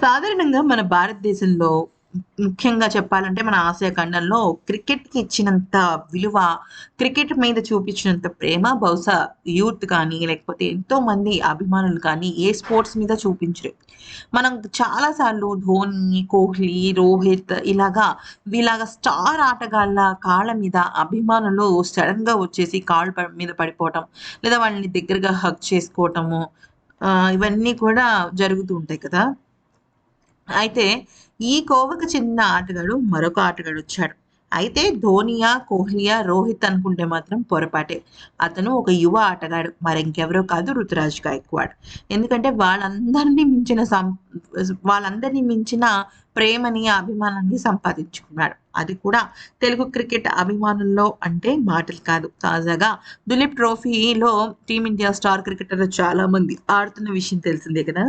సాధారణంగా మన భారతదేశంలో ముఖ్యంగా చెప్పాలంటే మన ఆసియా ఖండంలో క్రికెట్‌కి ఇచ్చినంత విలువ, క్రికెట్ మీద చూపించినంత ప్రేమ బహుశా యూత్ కానీ, లేకపోతే ఎంతోమంది అభిమానులు కానీ ఏ స్పోర్ట్స్ మీద చూపించరు. మనం చాలా సార్లు ధోని, కోహ్లీ, రోహిత్ వీళ్ళగా స్టార్ ఆటగాళ్ళ కాళ్ళ మీద అభిమానులు సడెన్‌గా వచ్చేసి కాళ్ళు మీద పడిపోవటం, లేదా వాళ్ళని దగ్గరగా హగ్ చేసుకోవటము, ఇవన్నీ కూడా జరుగుతూ ఉంటాయి కదా! అయితే ఈ కోవకు చెందిన ఆటగాడు మరొక ఆటగాడొచ్చాడు. అయితే ధోనియా, కోహ్లీయా, రోహిత్ అనుకుంటే మాత్రం పొరపాటే. అతను ఒక యువ ఆటగాడు. మరింకెవరో కాదు రుతురాజ్ గాయక్వాడ్. ఎందుకంటే వాళ్ళందరిని మించిన ప్రేమని, అభిమానాన్ని సంపాదించుకున్నాడు. అది కూడా తెలుగు క్రికెట్ అభిమానుల్లో అంటే మాటలు కాదు. తాజాగా దులీప్ ట్రోఫీలో టీమిండియా స్టార్ క్రికెటర్లు చాలా మంది ఆడుతున్న విషయం తెలిసిందే కదా!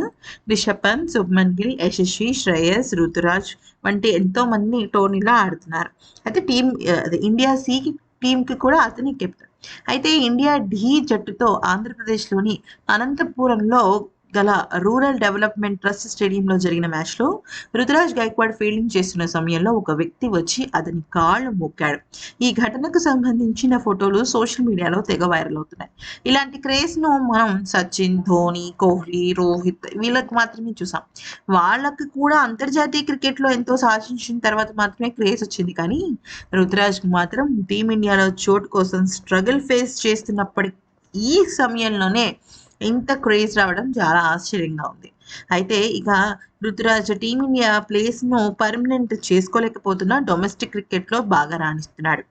రిషబ్ పంత్, శుభ్మన్ గిల్, యశస్వి, శ్రేయస్, రుతురాజ్ వంటి ఎంతో మంది టోర్నీలో ఆడుతున్నారు. అయితే అదే ఇండియా టీమ్‌కి కూడా అతనే కెప్టెన్. అయితే ఇండియా ఢీ జట్టుతో ఆంధ్రప్రదేశ్‌లోని అనంతపురంలో గల రూరల్ డెవలప్‌మెంట్ ట్రస్ట్ స్టేడియంలో జరిగిన మ్యాచ్‌లో రుతురాజ్ గైక్వాడ్ ఫీల్డింగ్ చేస్తున్న సమయంలో ఒక వ్యక్తి వచ్చి అతని కాళ్ళు మొక్కాడు. ఈ ఘటనకు సంబంధించిన ఫోటోలు సోషల్ మీడియాలో తెగ వైరల్ అవుతున్నాయి. ఇలాంటి క్రేజ్‌ను మనం సచిన్, ధోని, కోహ్లీ, రోహిత్ వీళ్ళకి మాత్రమే చూసాం. వాళ్ళకి కూడా అంతర్జాతీయ క్రికెట్‌లో ఎంతో సాధించిన తర్వాత మాత్రమే క్రేజ్ వచ్చింది. కానీ రుతురాజ్‌కి మాత్రం టీమిండియాలో చోటు కోసం స్ట్రగుల్ ఫేస్ చేస్తున్నప్పటి ఈ సమయంలోనే ఇంత క్రేజ్ రావడం చాలా ఆశ్చర్యంగా ఉంది. అయితే ఇక రుతురాజ్ టీమిండియా ప్లేస్‌ను పర్మనెంట్ చేసుకోలేకపోతున్నా డొమెస్టిక్ క్రికెట్‌లో బాగా రాణిస్తున్నాడు.